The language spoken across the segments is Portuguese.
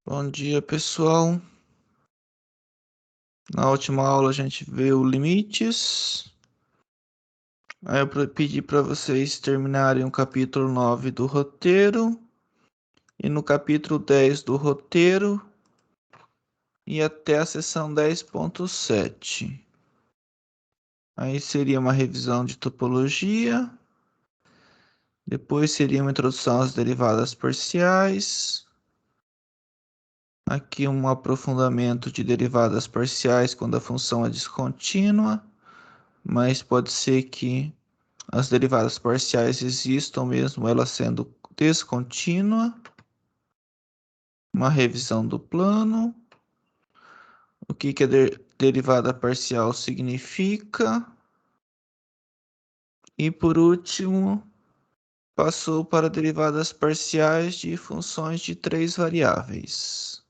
Bom dia, pessoal. Na última aula a gente viu limites. Aí eu pedi para vocês terminarem o capítulo 9 do roteiro e no capítulo 10 do roteiro e até a seção 10.7. Aí seria uma revisão de topologia. Depois seria uma introdução às derivadas parciais. Aqui um aprofundamento de derivadas parciais quando a função é descontínua, mas pode ser que as derivadas parciais existam mesmo ela sendo descontínua. Uma revisão do plano. O que a derivada parcial significa. E por último, passou para derivadas parciais de funções de três variáveis.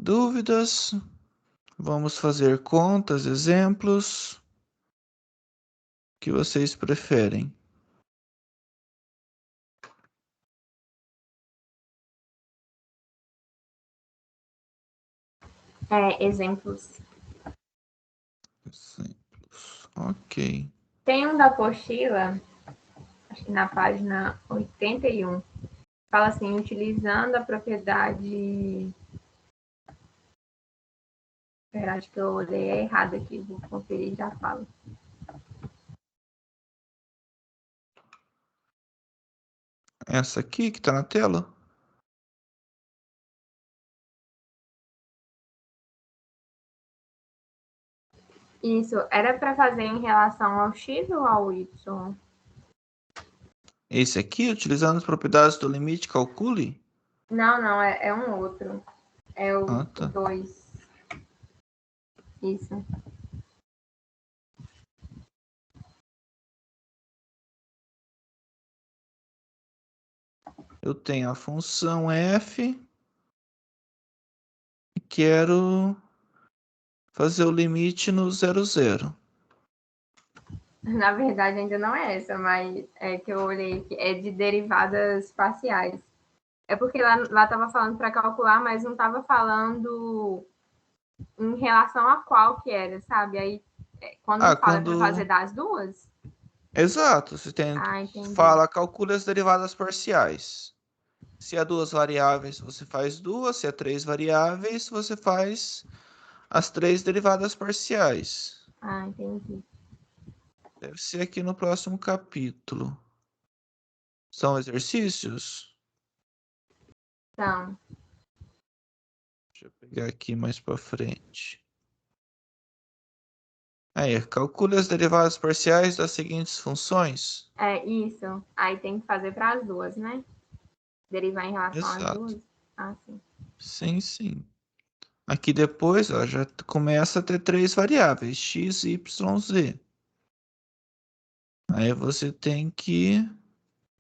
Dúvidas? Vamos fazer contas, exemplos. O que vocês preferem? Exemplos. Exemplos. Ok. Tem um da apostila, acho que na página 81, fala assim, utilizando a propriedade... Espera, acho que eu olhei errado aqui, vou conferir e já falo. Essa aqui que está na tela? Isso, era para fazer em relação ao x ou ao y? Esse aqui, utilizando as propriedades do limite, calcule? Não, é um outro. É o Ah, tá. 2. Isso. Eu tenho a função f e quero fazer o limite no 0, 0. Na verdade, ainda não é essa, mas é que eu olhei que é de derivadas parciais. É porque lá estava falando para calcular, mas não estava falando em relação a qual que era, sabe? Aí, quando Ah, fala para fazer quando... das duas... Exato, você tem... Ah, entendi. Fala, calcule as derivadas parciais. Se há duas variáveis, você faz duas. Se há três variáveis, você faz as três derivadas parciais. Ah, entendi. Deve ser aqui no próximo capítulo. São exercícios? Então, Deixa eu pegar aqui mais para frente. Aí, calcule as derivadas parciais das seguintes funções. é isso. Aí tem que fazer para as duas, né? Derivar em relação às Exato. duas. Ah, sim. Sim, sim. Aqui depois, ó, já começa a ter três variáveis, x, y, z. Aí você tem que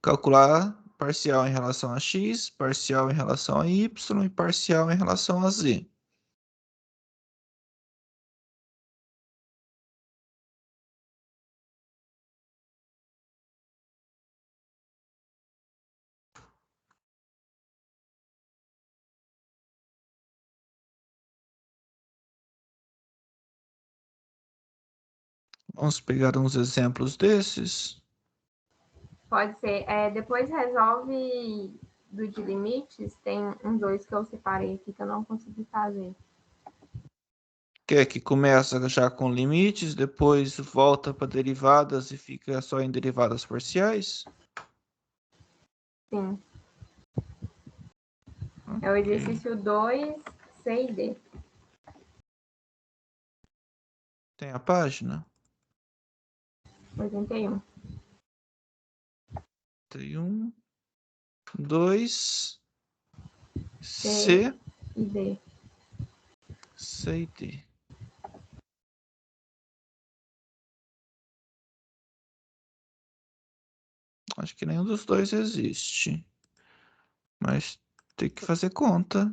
calcular parcial em relação a x, parcial em relação a y e parcial em relação a z. Vamos pegar uns exemplos desses. Pode ser. Depois resolve do de limites. Tem uns dois que eu separei aqui que eu não consegui fazer. Quer que começa já com limites, depois volta para derivadas e fica só em derivadas parciais? Sim. É o Ok. exercício 2, C e D. Tem a página? 81. Tem um, dois, C C, e D. C e D. Acho que nenhum dos dois existe. Mas tem que fazer conta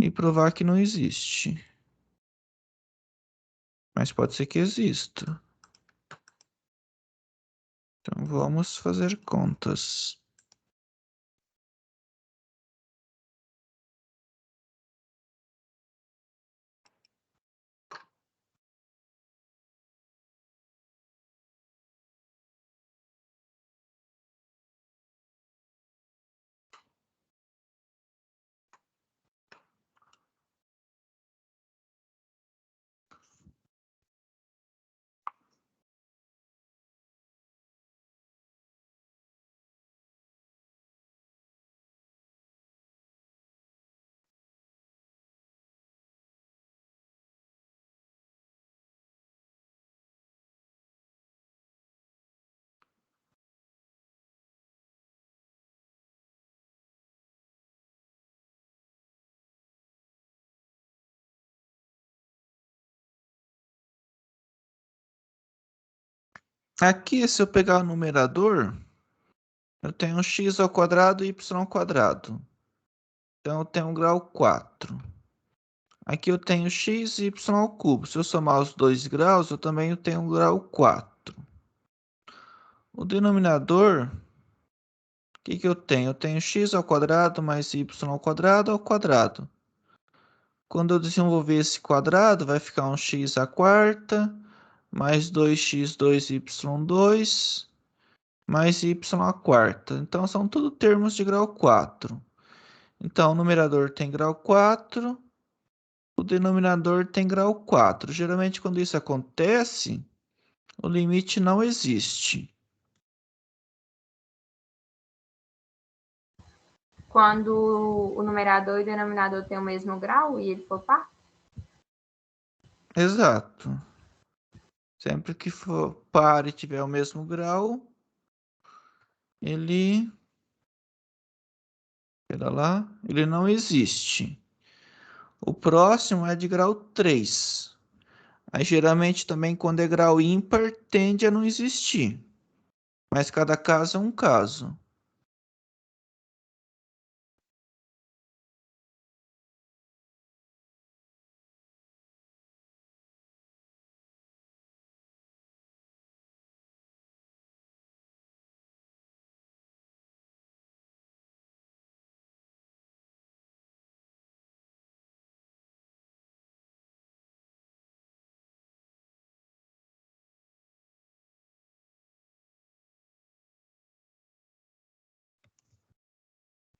e provar que não existe. Mas pode ser que exista. Então vamos fazer contas. Aqui, se eu pegar o numerador, eu tenho x ao quadrado e y ao quadrado. Então, eu tenho um grau 4. Aqui eu tenho x e y ao cubo. Se eu somar os dois graus, eu também tenho um grau 4. O denominador, o que eu tenho? Eu tenho x ao quadrado mais y ao quadrado. Quando eu desenvolver esse quadrado, vai ficar um x à quarta, mais 2x2y2, mais y à quarta. Então, são tudo termos de grau 4. Então, o numerador tem grau 4, o denominador tem grau 4. Geralmente, quando isso acontece, o limite não existe. Quando o numerador e o denominador têm o mesmo grau e ele for par? Exato. Sempre que for par e tiver o mesmo grau, ele... Pera lá, ele não existe. O próximo é de grau 3. Aí, geralmente, também, quando é grau ímpar, tende a não existir. Mas cada caso é um caso.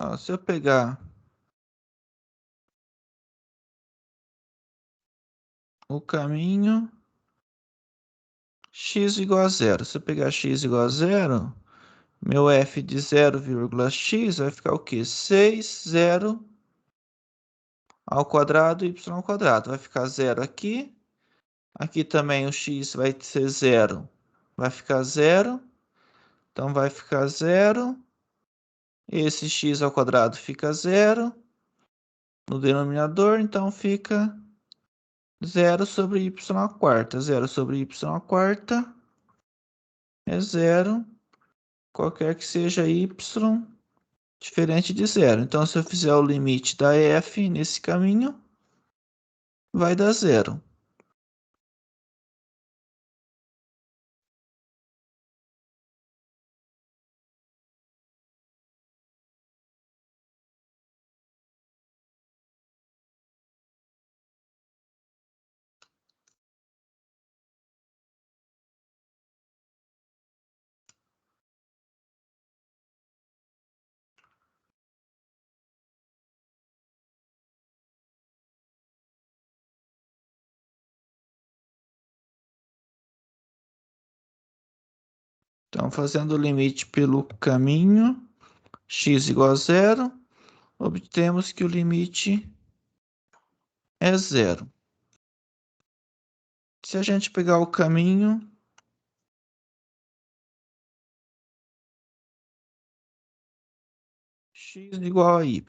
Ó, se eu pegar o caminho x igual a zero. Se eu pegar x igual a zero, meu f de 0,x vai ficar o quê? 6, 0 ao quadrado, y ao quadrado. Vai ficar zero aqui. Aqui também o x vai ser zero. Vai ficar zero. Então, vai ficar zero. Esse x ao quadrado fica zero no denominador. Então, fica zero sobre y à quarta. Zero sobre y à quarta é zero. Qualquer que seja y diferente de zero. Então, se eu fizer o limite da f nesse caminho, vai dar zero. Então, fazendo o limite pelo caminho, x igual a zero, obtemos que o limite é zero. Se a gente pegar o caminho, x igual a y,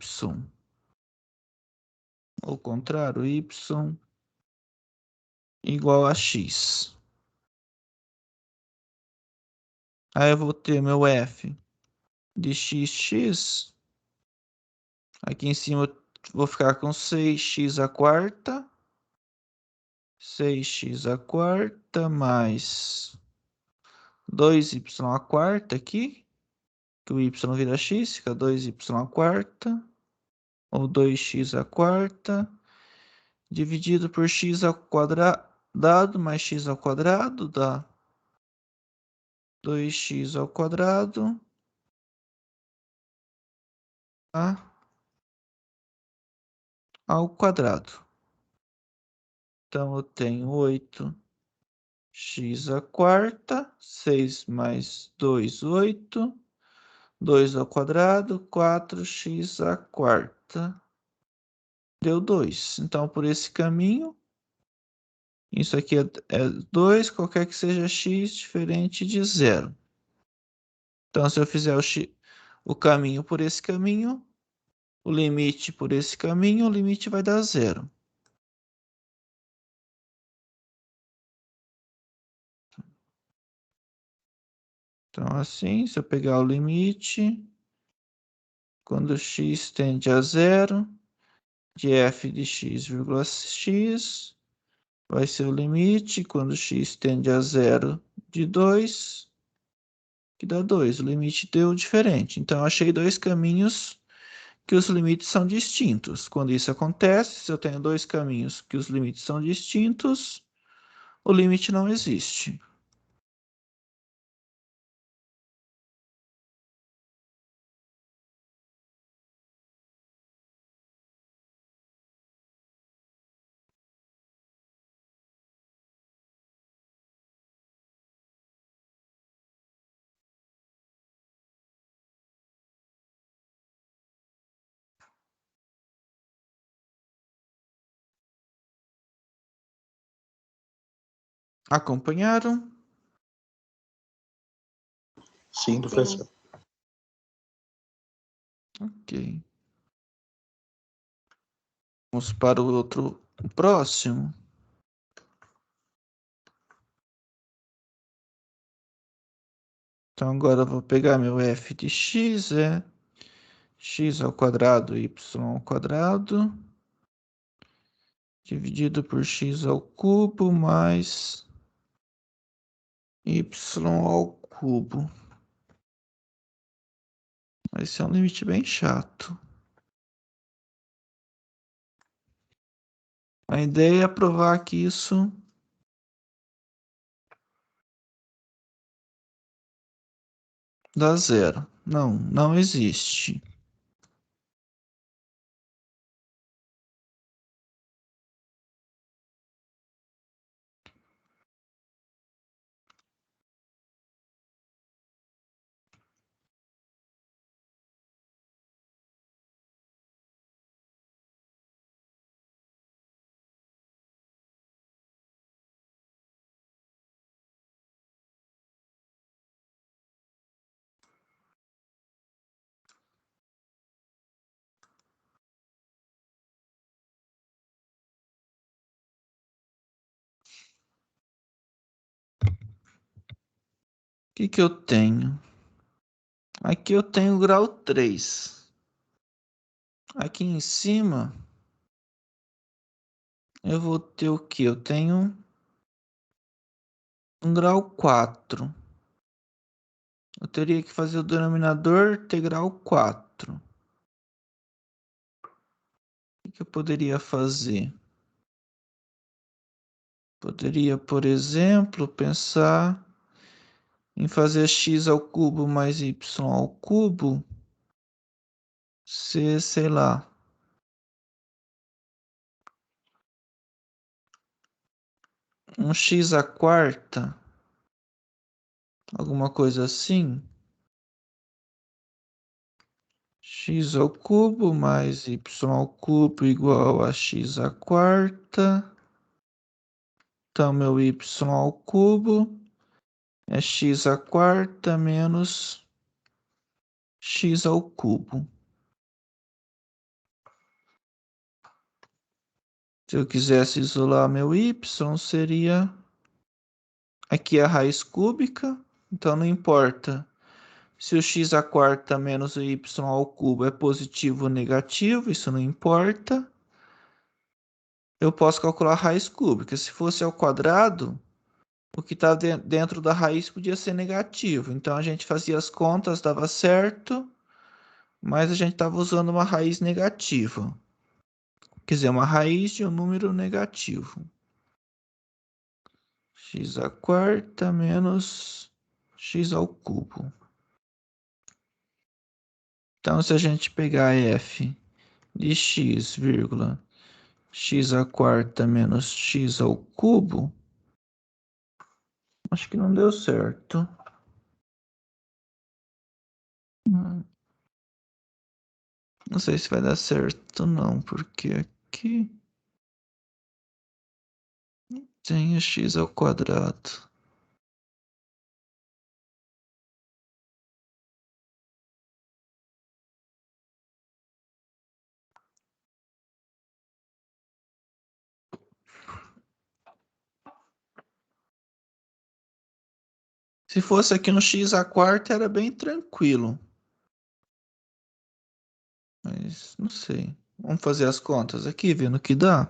ou contrário, y igual a x. Aí eu vou ter meu f de x. Aqui em cima eu vou ficar com 6x à quarta. 6x à quarta mais 2y à quarta aqui. Que o y vira x, fica 2y à quarta. Ou 2x à quarta. Dividido por x ao quadrado mais x ao quadrado dá 2x ao quadrado, tá? Ao quadrado. Então, eu tenho 8x à quarta, 6 mais 2, 8. 2 ao quadrado, 4x à quarta. Deu 2. Então, por esse caminho, isso aqui é 2, qualquer que seja x diferente de zero. Então, se eu fizer o caminho por esse caminho, o limite por esse caminho, o limite vai dar zero. Então, assim, se eu pegar o limite, quando x tende a zero, de f de x, vírgula x, vai ser o limite, quando x tende a zero, de 2, que dá 2. O limite deu diferente. Então, eu achei dois caminhos que os limites são distintos. Quando isso acontece, se eu tenho dois caminhos que os limites são distintos, o limite não existe. Acompanharam? Sim, professor. Ok. Vamos para o próximo. Então, agora eu vou pegar meu f de x, é x ao quadrado, y ao quadrado, dividido por x ao cubo, mais y ao cubo. Esse é um limite bem chato. A ideia é provar que isso dá zero. Não, não existe. O que que eu tenho? Aqui eu tenho grau 3. Aqui em cima eu vou ter o que? Eu tenho um grau 4. Eu teria que fazer o denominador ter grau 4. O que eu poderia fazer? Poderia, por exemplo, pensar em fazer x ao cubo mais y ao cubo ser, sei lá, um x à quarta, alguma coisa assim. X ao cubo mais y ao cubo igual a x à quarta. Então, meu y ao cubo é x à quarta menos x ao cubo. Se eu quisesse isolar meu y, seria aqui a raiz cúbica, então não importa se o x à quarta menos o y ao cubo é positivo ou negativo, isso não importa. Eu posso calcular a raiz cúbica. Se fosse ao quadrado, o que está dentro da raiz podia ser negativo. Então a gente fazia as contas, dava certo, mas a gente estava usando uma raiz negativa. Quer dizer, uma raiz de um número negativo. X à quarta menos x ao cubo. Então, se a gente pegar f de x, vírgula, x à quarta menos x ao cubo, acho que não deu certo. Não sei se vai dar certo não, porque aqui tem o x ao quadrado. Se fosse aqui no x à quarta, era bem tranquilo. Mas não sei. Vamos fazer as contas aqui, vendo o que dá.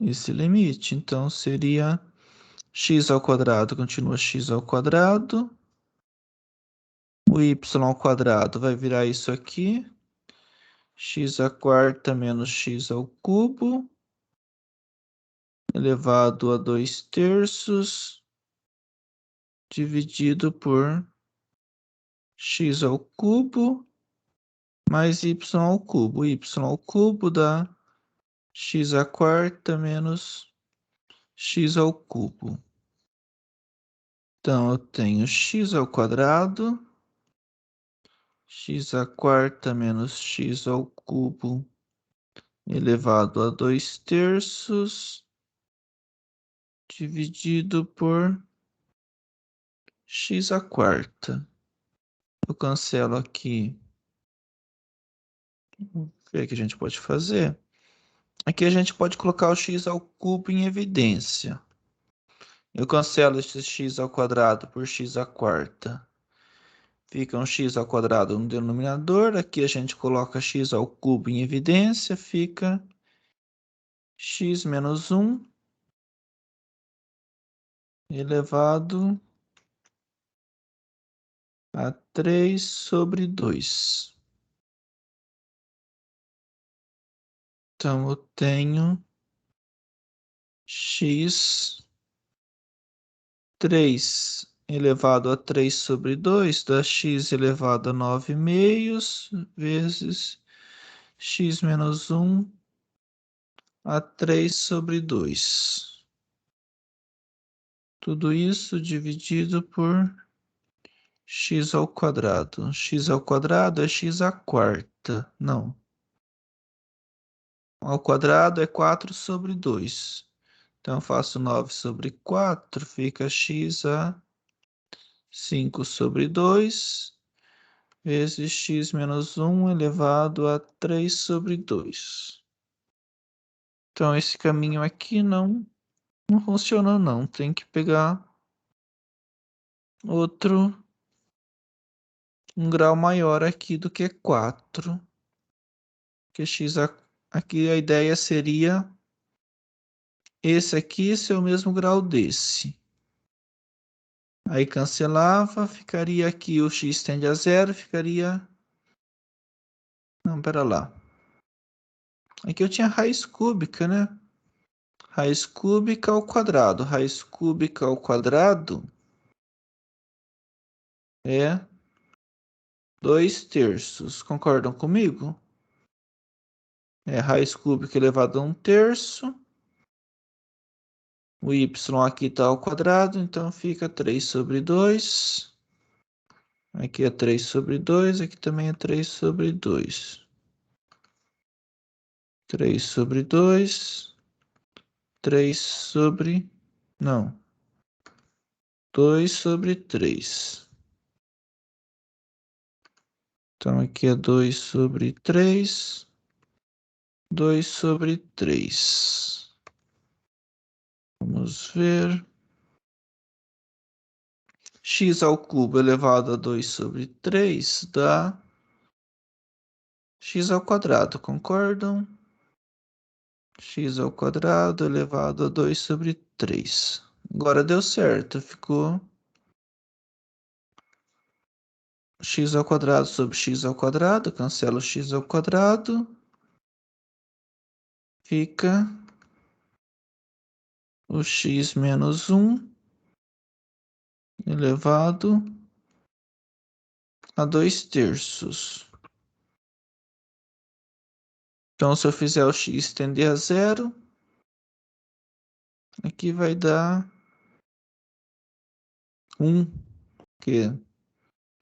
Esse limite, então, seria x ao quadrado continua x ao quadrado. O y ao quadrado vai virar isso aqui. X à quarta menos x ao cubo, elevado a 2/3, dividido por x ao cubo, mais y ao cubo. Y ao cubo dá x à quarta menos x ao cubo. Então, eu tenho x ao quadrado, x à quarta menos x ao cubo, elevado a 2/3, dividido por x à quarta. Eu cancelo aqui. Vamos ver o que a gente pode fazer. Aqui a gente pode colocar o x ao cubo em evidência. Eu cancelo esse x ao quadrado por x à quarta. Fica um x ao quadrado no denominador. Aqui a gente coloca x ao cubo em evidência. Fica x menos 1 elevado a 3/2. Então, eu tenho x 3 elevado a 3/2 dá x elevado a 9/2 vezes x menos 1 a 3/2. Tudo isso dividido por x ao quadrado. X ao quadrado é x à quarta. Não. Ao quadrado é 4/2. Então, eu faço 9/4, fica x a 5/2 vezes x menos 1 elevado a 3/2. Então, esse caminho aqui não funcionou, não. Tem que pegar um grau maior aqui do que 4. Porque aqui a ideia seria esse aqui ser o mesmo grau desse. Aí cancelava, ficaria aqui o x tende a 0, ficaria... Não, pera lá. Aqui eu tinha raiz cúbica, né? Raiz cúbica ao quadrado. Raiz cúbica ao quadrado é 2/3. Concordam comigo? É raiz cúbica elevado a 1/3. O y aqui está ao quadrado, então fica 3/2. Aqui é 3/2, aqui também é 3/2. 3/2. 3 sobre... Não. 2/3. Então, aqui é 2/3. 2/3. Vamos ver. X ao cubo elevado a 2/3 dá x ao quadrado, concordam? X ao quadrado elevado a 2/3. Agora deu certo, ficou x ao quadrado sobre x ao quadrado, cancela o x ao quadrado, fica o x menos 1 elevado a 2/3. Então, se eu fizer o x tender a 0, aqui vai dar 1, que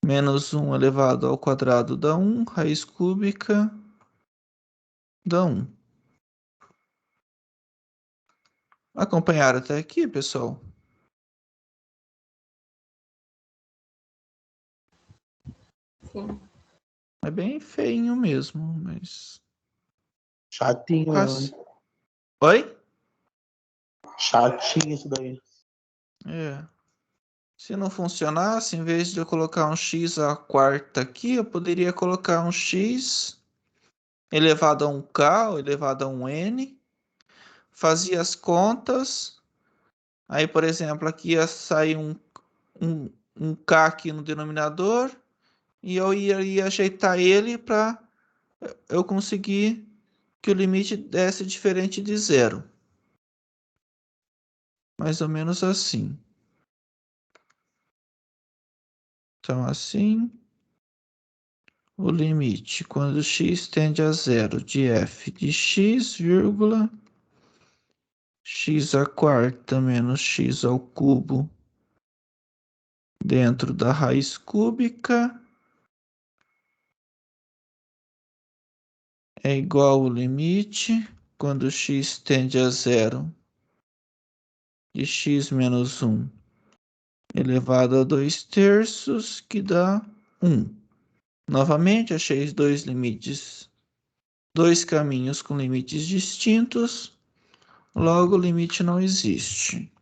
menos 1 elevado ao quadrado dá 1, raiz cúbica dá 1. Acompanharam até aqui, pessoal? Sim. É bem feinho mesmo, mas... Chatinho mesmo, hein? Oi? Chatinho isso daí. É. Se não funcionasse, em vez de eu colocar um x à quarta aqui, eu poderia colocar um x elevado a um k ou elevado a um n. Fazia as contas. Aí, por exemplo, aqui ia sair um k aqui no denominador. E eu iria ajeitar ele para eu conseguir que o limite desse diferente de zero. Mais ou menos assim. Então, assim, o limite, quando x tende a zero de f de x, vírgula, x à quarta menos x ao cubo dentro da raiz cúbica é igual ao limite, quando x tende a zero de x menos 1 elevado a 2 terços, que dá 1. Novamente, achei os dois limites, dois caminhos com limites distintos, logo o limite não existe.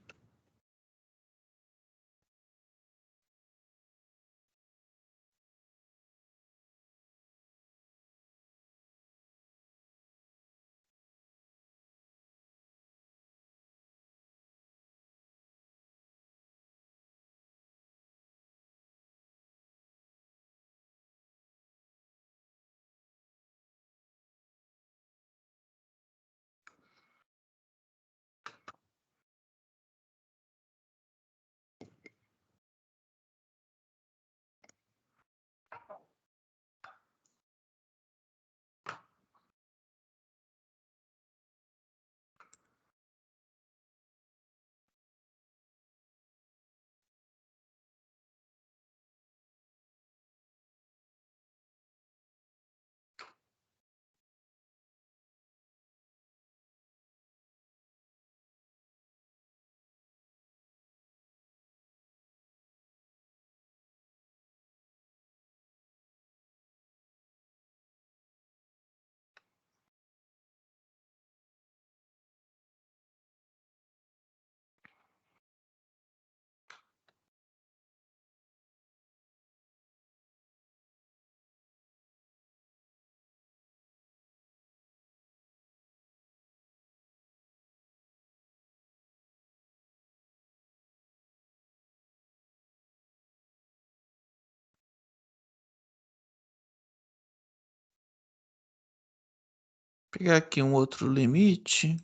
Vou pegar aqui um outro limite.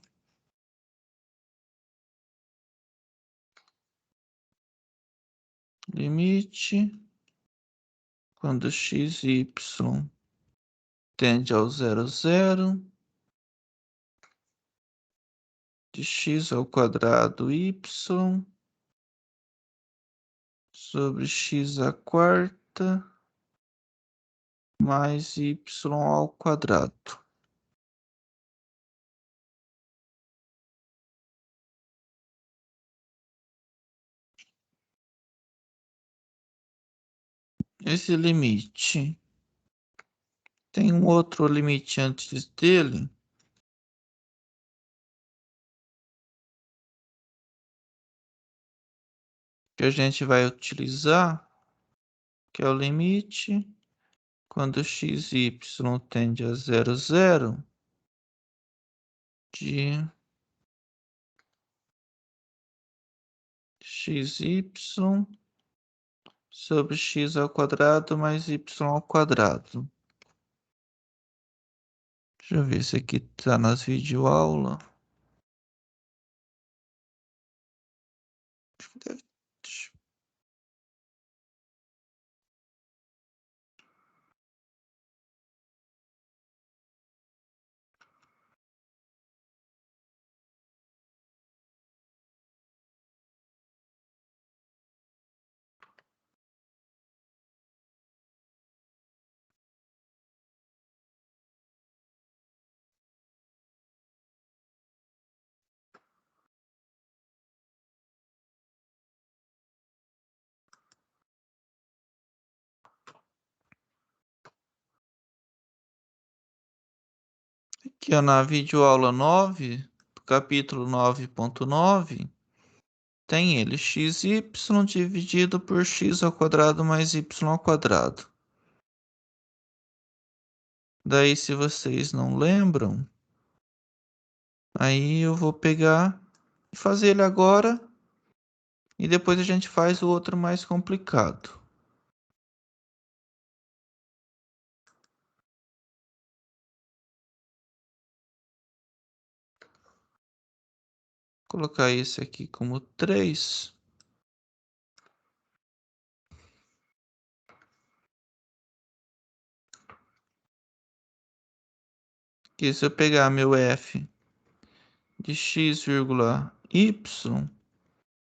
Limite quando x e y tende ao zero, zero, de x ao quadrado y sobre x à quarta mais y ao quadrado. Esse limite tem um outro limite antes dele, que a gente vai utilizar, que é o limite quando x e y tende a zero, zero, de xy sobre x ao quadrado mais y ao quadrado. Deixa eu ver se aqui tá nas videoaulas. Acho que deve. Aqui ó, na videoaula 9, do capítulo 9.9, tem ele, xy dividido por x ao quadrado mais y ao quadrado. Daí, se vocês não lembram, aí eu vou pegar e fazer ele agora e depois a gente faz o outro mais complicado. Vou colocar esse aqui como 3. Que se eu pegar meu f de x, y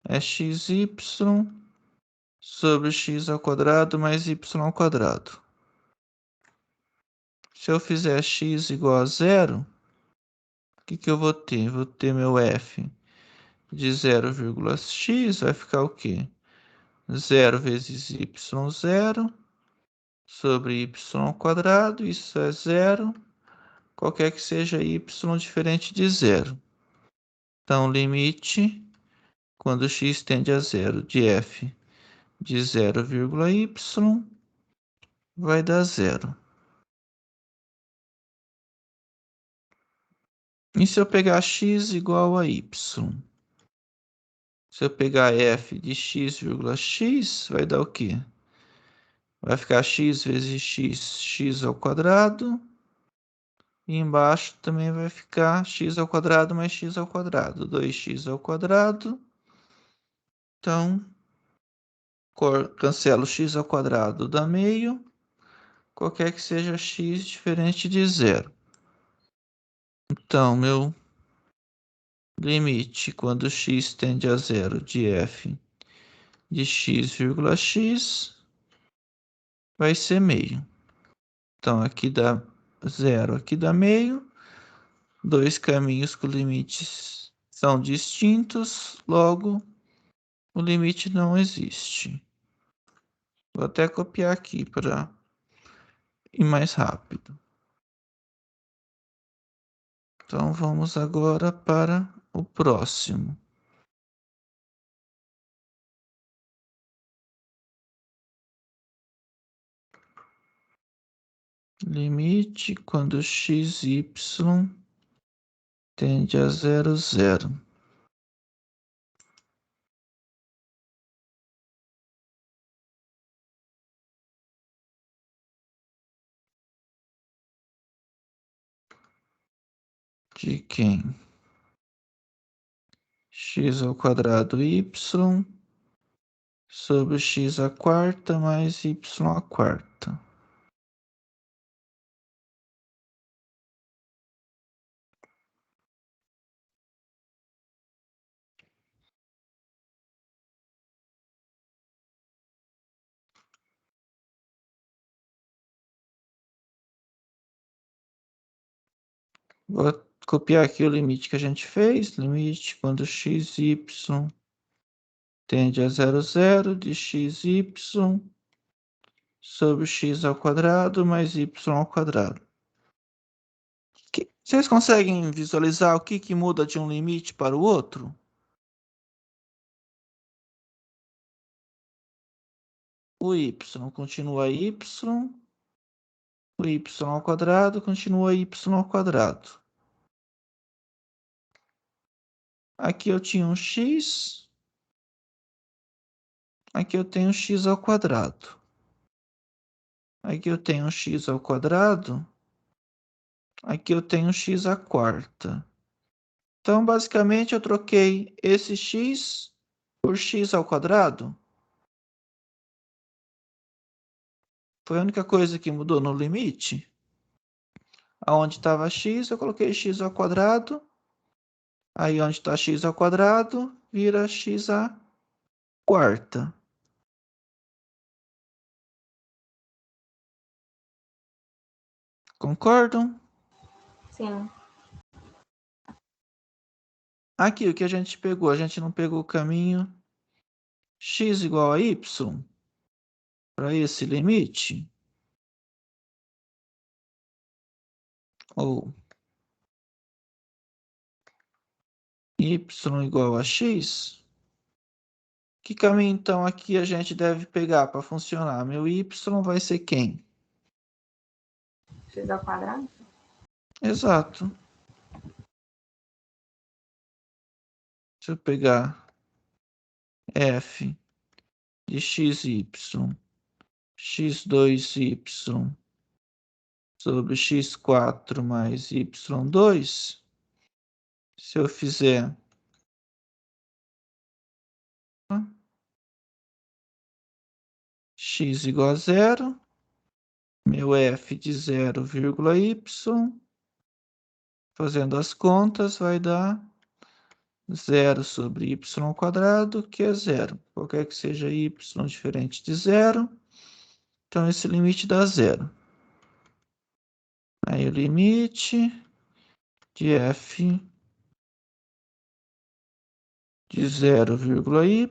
é xy sobre x ao quadrado mais y ao quadrado. Se eu fizer x igual a 0, o que eu vou ter? Vou ter meu f de 0,x, vai ficar o quê? 0 vezes y, 0, sobre y ao quadrado, isso é 0, qualquer que seja y diferente de 0. Então, limite, quando x tende a 0, de f de 0,y, vai dar 0. E se eu pegar x igual a y? Se eu pegar f de x, vai dar o quê? Vai ficar x vezes x, x ao quadrado. E embaixo também vai ficar x ao quadrado mais x ao quadrado. 2x ao quadrado. Então, cancelo x ao quadrado, dá meio. Qualquer que seja x diferente de 0. Então, meu limite quando x tende a 0 de f de x, vai ser meio. Então, aqui dá 0, aqui dá meio. Dois caminhos com limites são distintos, logo, o limite não existe. Vou até copiar aqui para ir mais rápido. Então, vamos agora para o próximo. Limite quando xy tende a 0, 0. De quem? X ao quadrado y sobre x à quarta mais y à quarta. Vou copiar aqui o limite que a gente fez. Limite quando xy tende a 0, 0 de xy sobre x ao quadrado mais y ao quadrado. Vocês conseguem visualizar o que muda de um limite para o outro? O y continua y, o y ao quadrado continua y ao quadrado. Aqui eu tinha um x, aqui eu tenho x ao quadrado. Aqui eu tenho x ao quadrado, aqui eu tenho x à quarta. Então, basicamente, eu troquei esse x por x ao quadrado. Foi a única coisa que mudou no limite. Aonde estava x, eu coloquei x ao quadrado. Aí, onde está x ao quadrado, vira x à quarta. Concordam? Sim. Aqui, o que a gente pegou? A gente não pegou o caminho x igual a y para esse limite? Ou y igual a x? Que caminho, então, aqui a gente deve pegar para funcionar? Meu y vai ser quem? X ao quadrado? Exato. Se eu pegar f de xy, x2y sobre x4 mais y2, se eu fizer x igual a zero, meu f de 0, y, fazendo as contas, vai dar 0 sobre y ao quadrado, que é zero. Qualquer que seja y diferente de zero, então esse limite dá zero. Aí o limite de f de 0, y,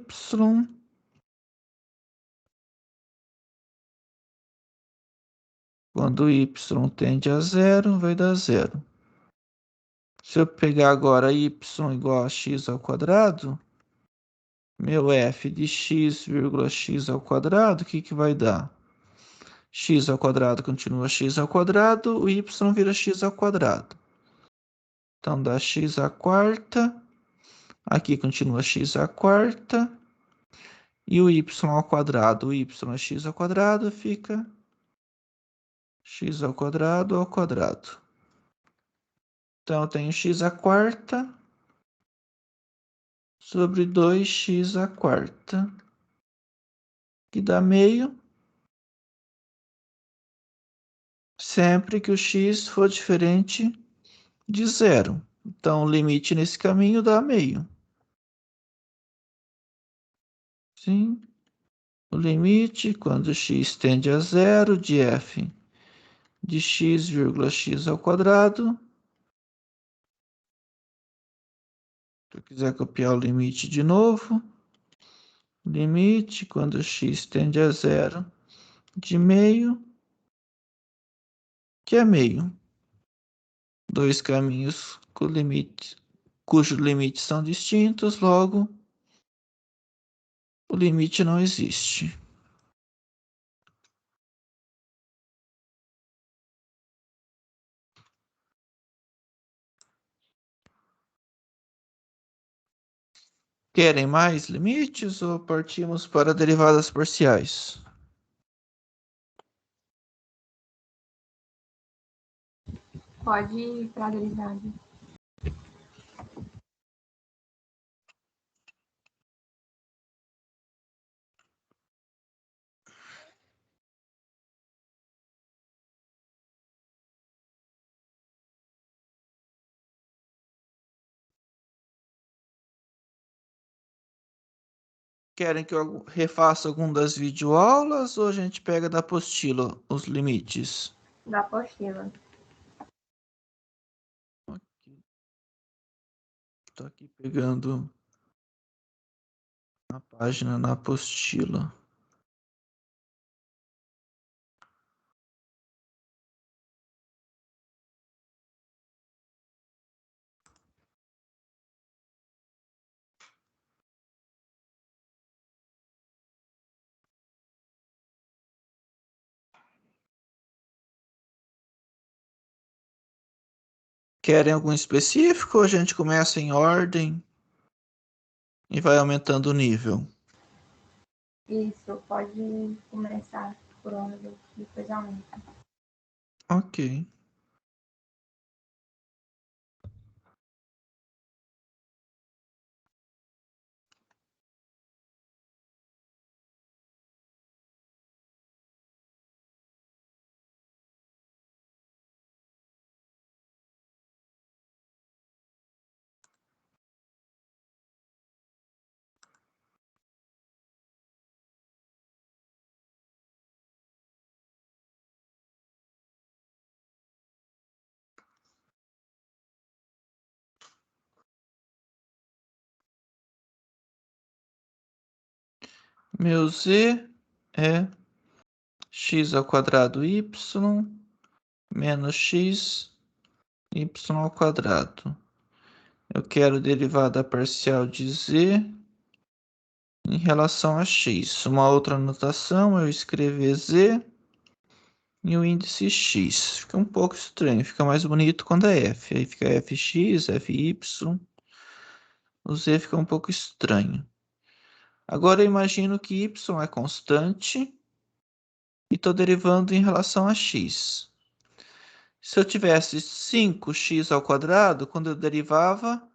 quando y tende a zero, vai dar zero. Se eu pegar agora y igual a x ao quadrado, meu f de x, x ao quadrado, o que vai dar? X ao quadrado continua x ao quadrado, o y vira x ao quadrado. Então dá x à quarta, aqui continua x à quarta, e o y ao quadrado, o y é x ao quadrado, fica x ao quadrado ao quadrado. Então eu tenho x à quarta sobre 2x à quarta, que dá meio, sempre que o x for diferente de zero. Então, o limite nesse caminho dá meio. Sim. O limite, quando x tende a zero, de f de x, x ao quadrado. Se eu quiser copiar o limite de novo, limite, quando x tende a zero, de meio, que é meio. Dois caminhos com limite, cujos limites são distintos, logo, o limite não existe. Querem mais limites ou partimos para derivadas parciais? Pode ir para a derivada. Querem que eu refaça algum das videoaulas ou a gente pega da apostila os limites? Da apostila. Estou aqui pegando a página na apostila. Querem algum específico ou a gente começa em ordem e vai aumentando o nível? Isso, pode começar por ordem, depois aumenta. Ok. Meu z é x ao quadrado y menos x y ao quadrado. Eu quero derivada parcial de z em relação a x. Uma outra anotação é eu escrever z e o índice x. Fica um pouco estranho, fica mais bonito quando é f. Aí fica fx, fy. O z fica um pouco estranho. Agora eu imagino que y é constante e estou derivando em relação a x. Se eu tivesse 5x ao quadrado, quando eu derivava,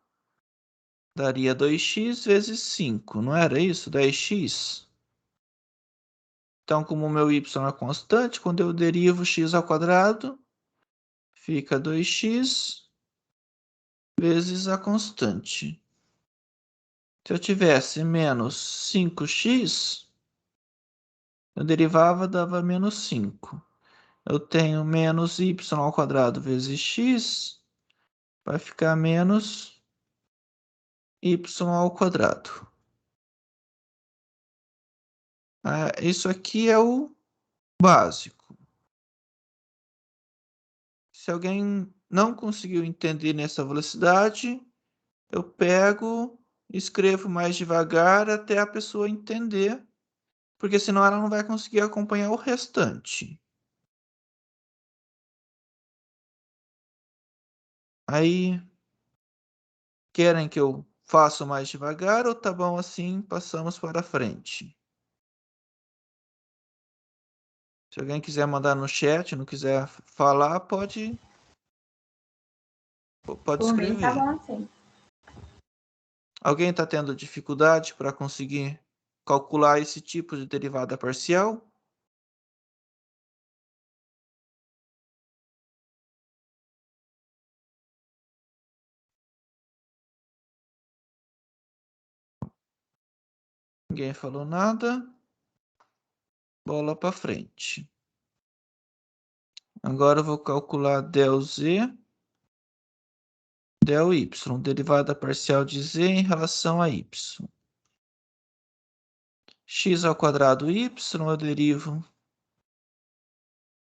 daria 2x vezes 5, não era isso? 10x. Então, como o meu y é constante, quando eu derivo x ao quadrado, fica 2x vezes a constante. Se eu tivesse menos 5x, eu derivava, dava menos 5. Eu tenho menos y ao quadrado vezes x, vai ficar menos y ao quadrado. Isso aqui é o básico. Se alguém não conseguiu entender nessa velocidade, eu pego, escrevo mais devagar até a pessoa entender, porque senão ela não vai conseguir acompanhar o restante. Aí, querem que eu faça mais devagar ou tá bom assim, passamos para frente? Se alguém quiser mandar no chat, não quiser falar, pode Por mim, tá escrever. bom assim. Alguém está tendo dificuldade para conseguir calcular esse tipo de derivada parcial? Ninguém falou nada. Bola para frente. Agora eu vou calcular del z, del y, derivada parcial de z em relação a y. X ao quadrado y, eu derivo.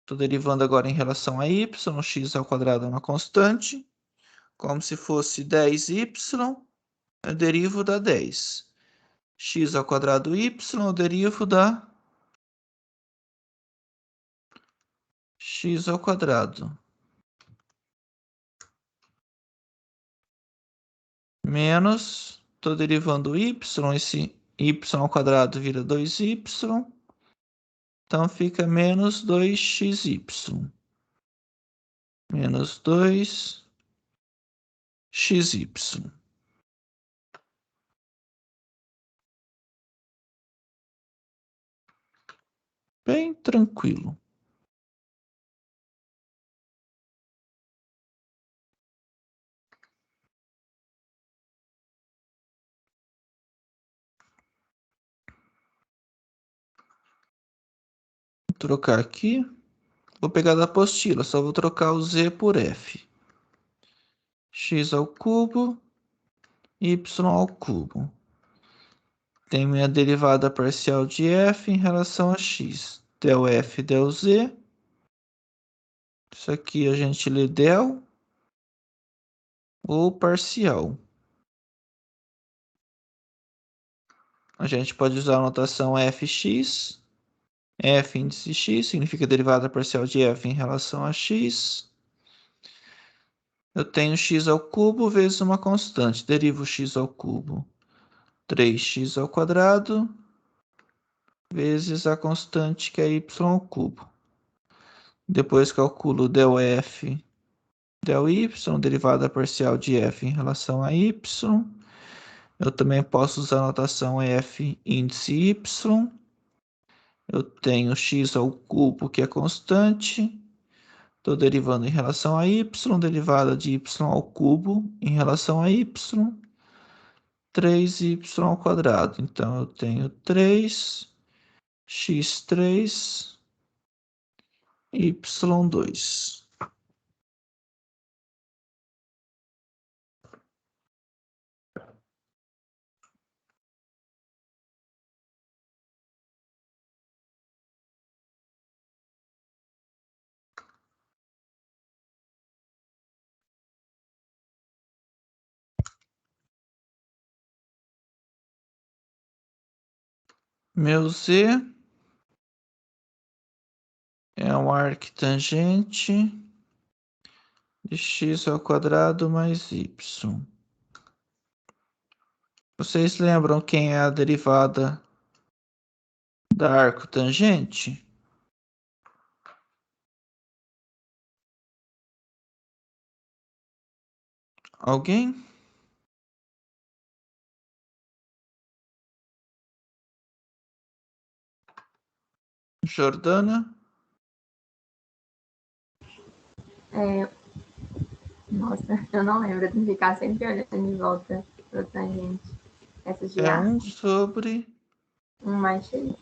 Estou derivando agora em relação a y, x ao quadrado é uma constante. Como se fosse 10y, eu derivo da 10. X ao quadrado y, eu derivo da x ao quadrado. Menos, estou derivando y, esse y ao quadrado vira 2y. Então fica menos 2xy. Menos 2xy. Bem tranquilo. Vou trocar aqui. Vou pegar da apostila, só vou trocar o z por f. X ao cubo, y ao cubo. Tem minha derivada parcial de f em relação a x. Del f, del z. Isso aqui a gente lê del ou parcial. A gente pode usar a notação fx. F índice x significa derivada parcial de f em relação a x. Eu tenho x ao cubo vezes uma constante. Derivo x ao cubo. 3x ao quadrado vezes a constante que é y ao cubo. Depois calculo del f, del y, derivada parcial de f em relação a y. Eu também posso usar a notação f índice y. Eu tenho x ao cubo, que é constante. Estou derivando em relação a y, derivada de y ao cubo em relação a y, 3y ao quadrado. Então, eu tenho 3x3, y2. Meu Z é um arctangente de x ao quadrado mais y. Vocês lembram quem é a derivada da arcotangente? Alguém? Jordana? Nossa, eu não lembro. Eu tenho que ficar sempre olhando de volta pro tangente. Essas de É arco. 1 sobre 1 mais x.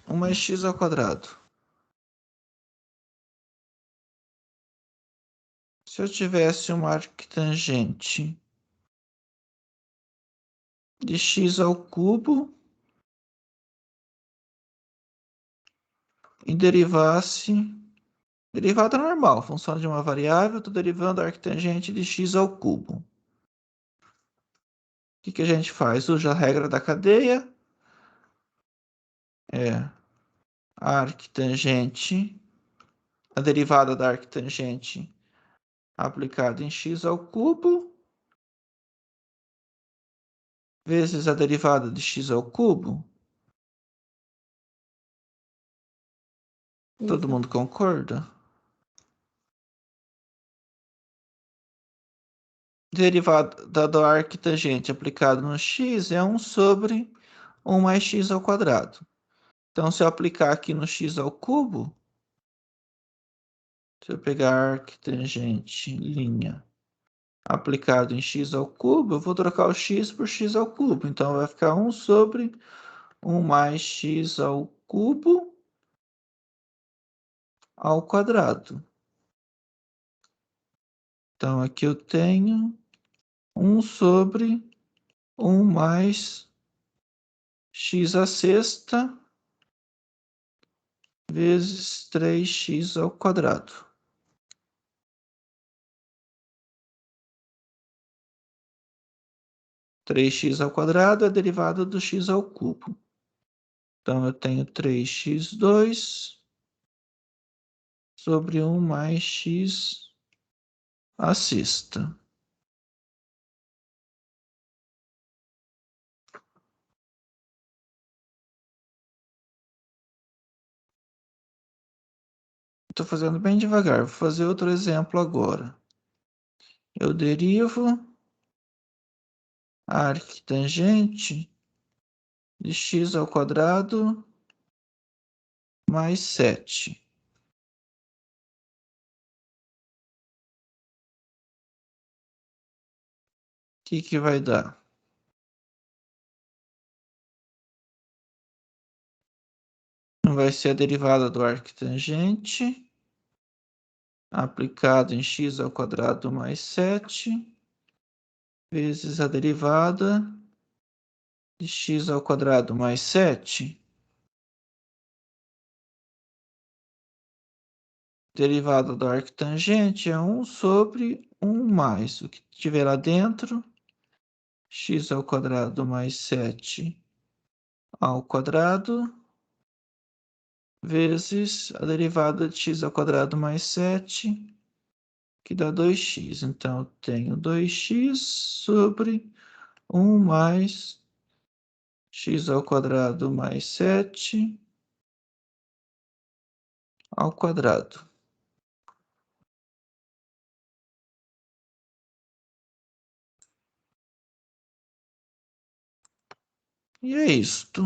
1 mais x ao quadrado. Se eu tivesse uma arctangente de x ao cubo e derivasse... Derivada normal, função de uma variável, estou derivando a arctangente de x ao cubo. O que a gente faz? Usa a regra da cadeia. A arctangente, a derivada da arctangente aplicada em x ao cubo, vezes a derivada de x ao cubo. Todo mundo concorda? Derivada da arctangente aplicada no x é 1 sobre 1 mais x ao quadrado. Então, se eu aplicar aqui no x ao cubo, se eu pegar a arctangente, linha, aplicado em x ao cubo, eu vou trocar o x por x ao cubo. Então, vai ficar 1 sobre 1 mais x ao cubo ao quadrado. Então, aqui eu tenho 1 sobre 1 mais x à sexta vezes 3x ao quadrado. 3x ao quadrado é a derivada do x ao cubo. Então, eu tenho 3x2 sobre 1 mais x à sexta. Estou fazendo bem devagar. Vou fazer outro exemplo agora. Eu derivo a arctangente de x ao quadrado mais 7. O que vai dar? Vai ser a derivada do arctangente aplicado em x ao quadrado mais 7 vezes a derivada de x ao quadrado mais 7. Derivada do arctangente é 1 sobre 1 mais o que tiver lá dentro, x ao quadrado mais 7 ao quadrado, vezes a derivada de x ao quadrado mais 7, que dá 2x. Então, eu tenho 2x sobre 1 mais x ao quadrado mais 7 ao quadrado. E é isto.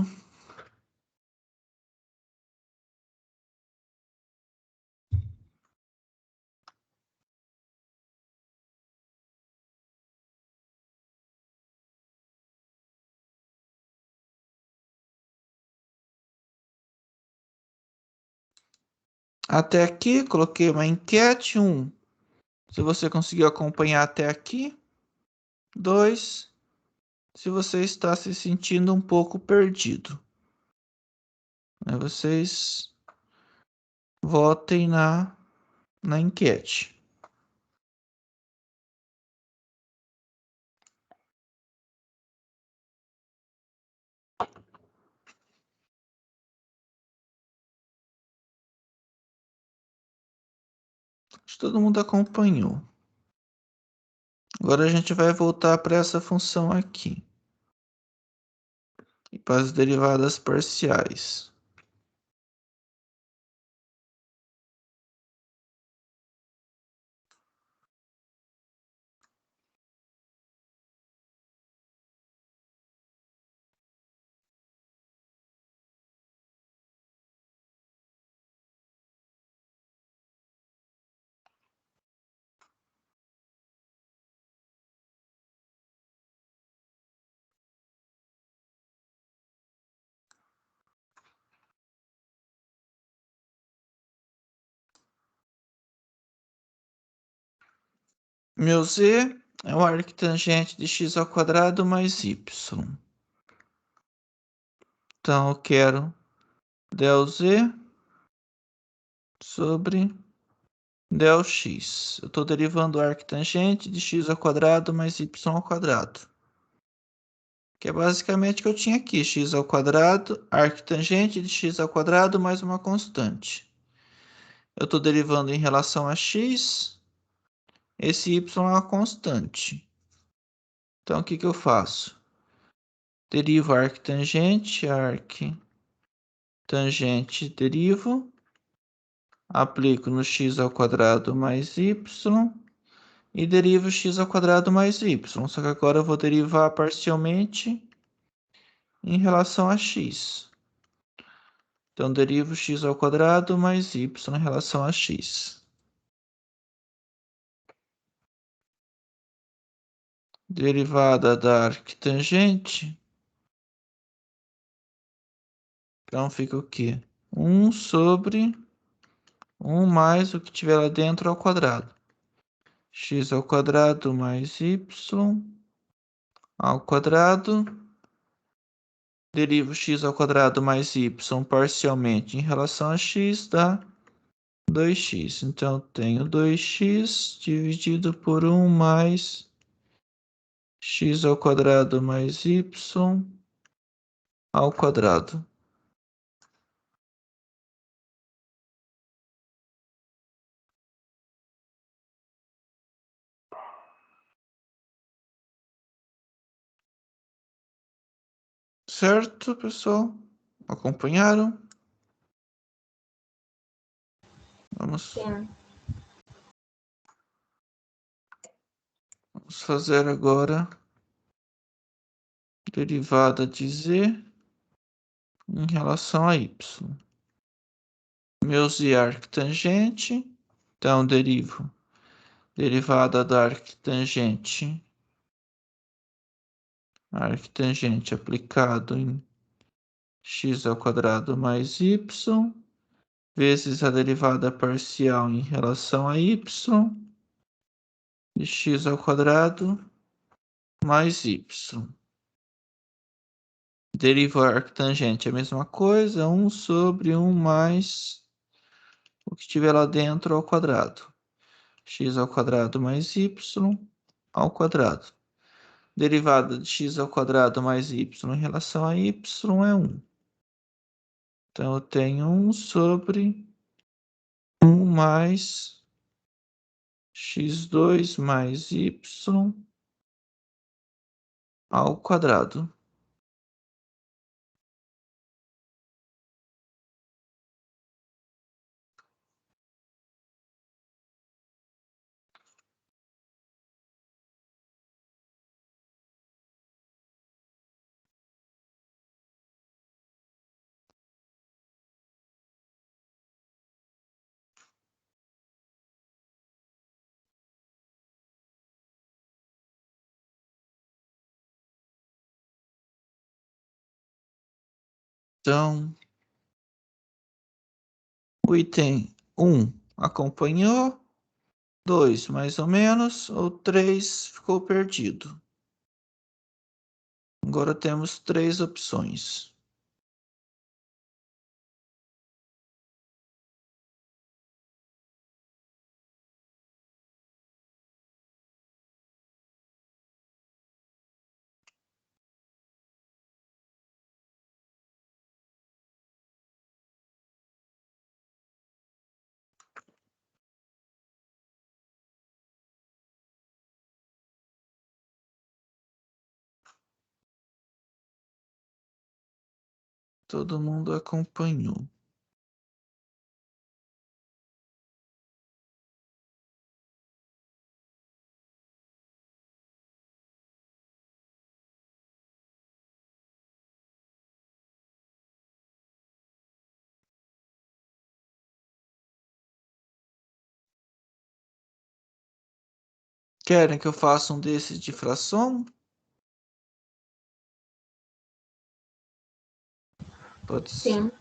Até aqui, coloquei uma enquete. 1. Se você conseguiu acompanhar até aqui. 2. Se você está se sentindo um pouco perdido. Vocês votem na enquete. Acho que todo mundo acompanhou. Agora a gente vai voltar para essa função aqui. E para as derivadas parciais. Meu z é o arctangente de x ao quadrado mais y. Então, eu quero del z sobre del x. Eu estou derivando o arctangente de x ao quadrado mais y ao quadrado. Que é basicamente o que eu tinha aqui. X ao quadrado, arctangente de x ao quadrado mais uma constante. Eu estou derivando em relação a x. Esse y é uma constante. Então, o que eu faço? Derivo arctangente, derivo. Aplico no x ao quadrado mais y. E derivo x ao quadrado mais y. Só que agora eu vou derivar parcialmente em relação a x. Então, derivo x ao quadrado mais y em relação a x. Derivada da arctangente. Então, fica o quê? 1 sobre 1 mais o que tiver lá dentro ao quadrado. X ao quadrado mais y ao quadrado. Derivo x ao quadrado mais y parcialmente em relação a x, dá 2x. Então, tenho 2x dividido por 1 mais x ao quadrado mais y ao quadrado. Certo, pessoal? Acompanharam? Sim. Vamos fazer agora derivada de z em relação a y. Meu z é arctangente, então derivo derivada da arctangente aplicado em x ao quadrado mais y, vezes a derivada parcial em relação a y, de x ao quadrado mais y. Derivo arctangente é a mesma coisa, 1 sobre 1 mais o que tiver lá dentro ao quadrado. X ao quadrado mais y ao quadrado. Derivada de x ao quadrado mais y em relação a y é 1. Então, eu tenho 1 sobre 1 mais x2 mais y ao quadrado. Então, o item 1 acompanhou, 2 mais ou menos, ou 3 ficou perdido. Agora temos 3 opções. Todo mundo acompanhou. Querem que eu faça um desses de fração? Pode ser. Sim.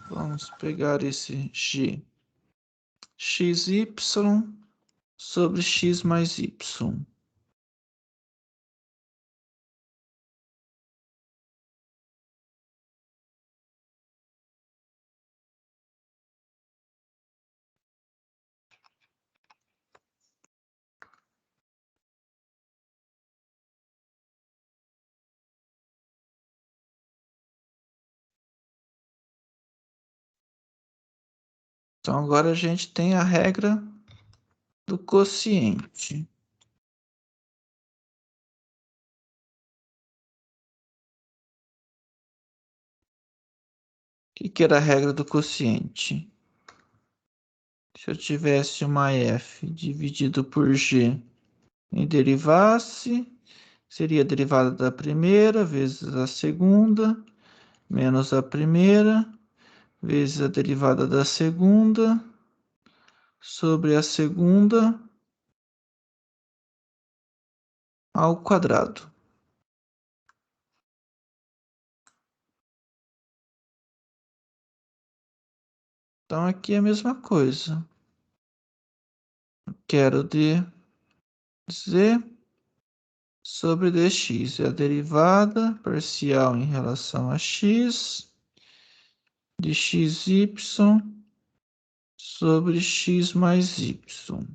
Vamos pegar esse g. xy sobre x mais y. Então agora a gente tem a regra do quociente. O que era a regra do quociente? Se eu tivesse uma f dividido por g e derivasse, seria a derivada da primeira vezes a segunda, menos a primeira, vezes a derivada da segunda, sobre a segunda ao quadrado. Então aqui é a mesma coisa. Quero dz sobre dx. É a derivada parcial em relação a x de xy sobre x mais y.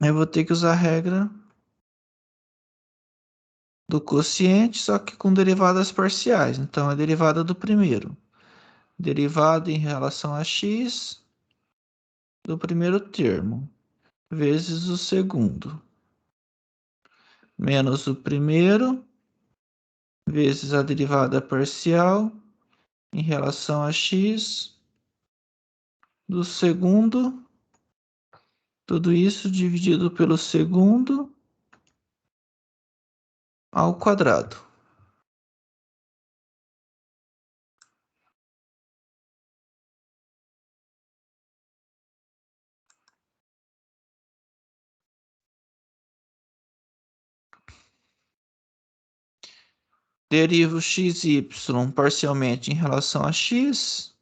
Eu vou ter que usar a regra do quociente, só que com derivadas parciais. Então, a derivada do primeiro. Derivada em relação a x do primeiro termo, vezes o segundo. Menos o primeiro, vezes a derivada parcial em relação a x do segundo. Tudo isso dividido pelo segundo ao quadrado. Derivo xy parcialmente em relação a x,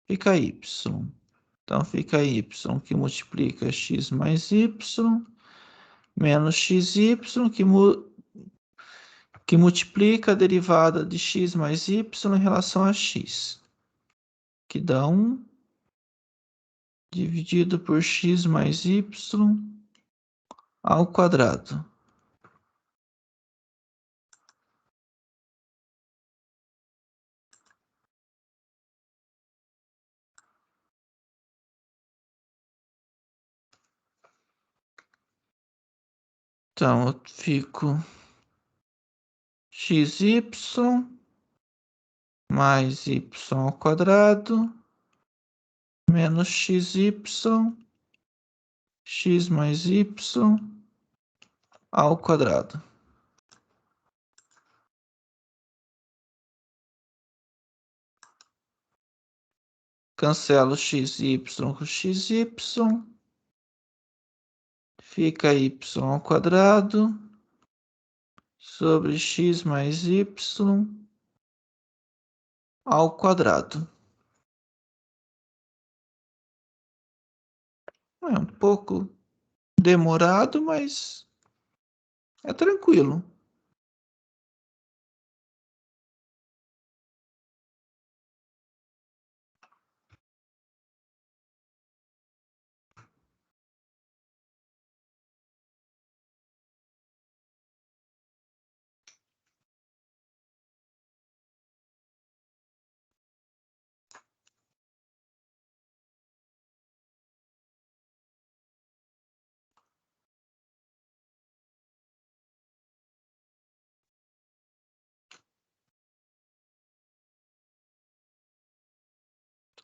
fica y. Então, fica y que multiplica x mais y, menos xy que multiplica a derivada de x mais y em relação a x, que dá 1 dividido por x mais y ao quadrado. Então, eu fico xy mais y ao quadrado menos xy, x mais y ao quadrado. Cancelo xy com xy, fica y ao quadrado sobre x mais y ao quadrado. É um pouco demorado, mas é tranquilo.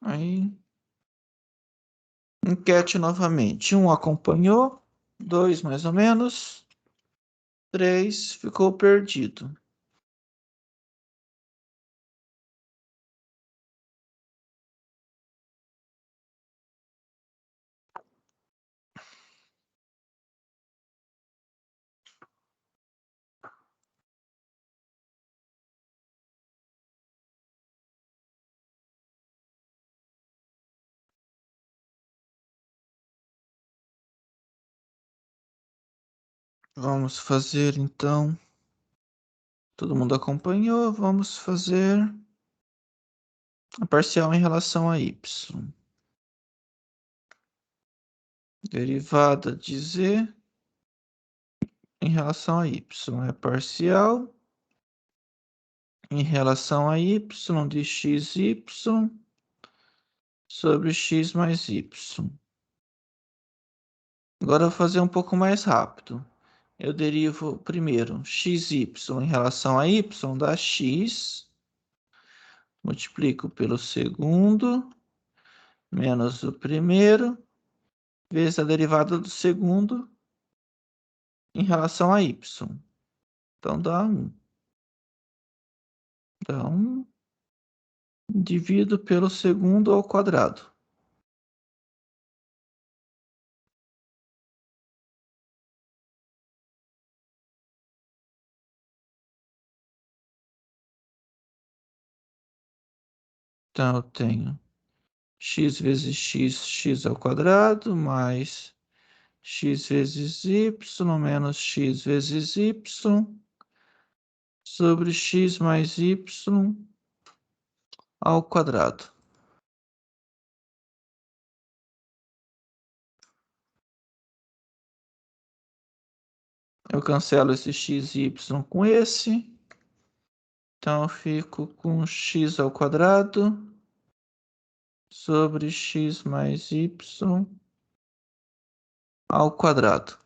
Aí, enquete novamente. 1 acompanhou, 2 mais ou menos, 3 ficou perdido. Vamos fazer então. Todo mundo acompanhou. Vamos fazer a parcial em relação a y. Derivada de z em relação a y é parcial em relação a y de xy sobre x mais y. Agora eu vou fazer um pouco mais rápido. Eu derivo primeiro xy em relação a y dá x, multiplico pelo segundo, menos o primeiro, vezes a derivada do segundo em relação a y. Então dá 1. Dá 1 dividido pelo segundo ao quadrado. Então eu tenho x vezes x, x ao quadrado, mais x vezes y, menos x vezes y, sobre x mais y ao quadrado. Eu cancelo esse x e y com esse. Então eu fico com x ao quadrado sobre x mais y ao quadrado.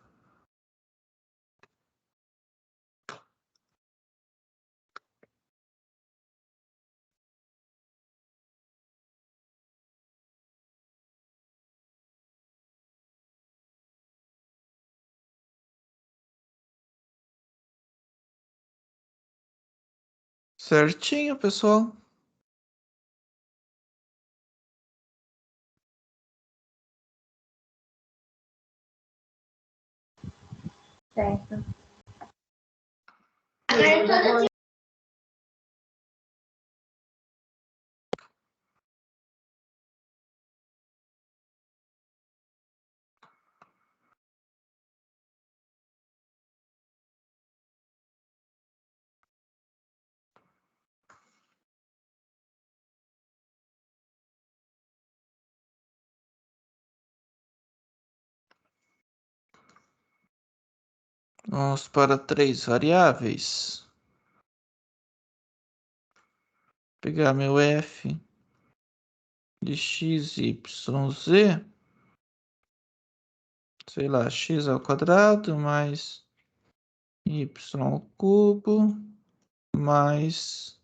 Certinho, pessoal? Certo. Vamos para 3 variáveis. Pegar meu f de x, y, z. Sei lá, x ao quadrado mais y ao cubo mais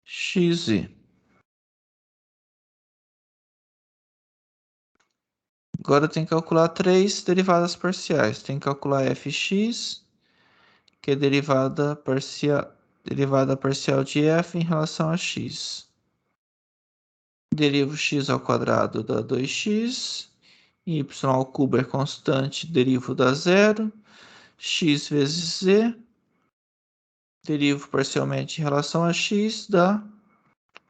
xz. Agora tem que calcular 3 derivadas parciais. Tem que calcular fx, que é derivada parcial de f em relação a x. Derivo x ao quadrado dá 2x, y ao cubo é constante, derivo dá zero, x vezes z, derivo parcialmente em relação a x, dá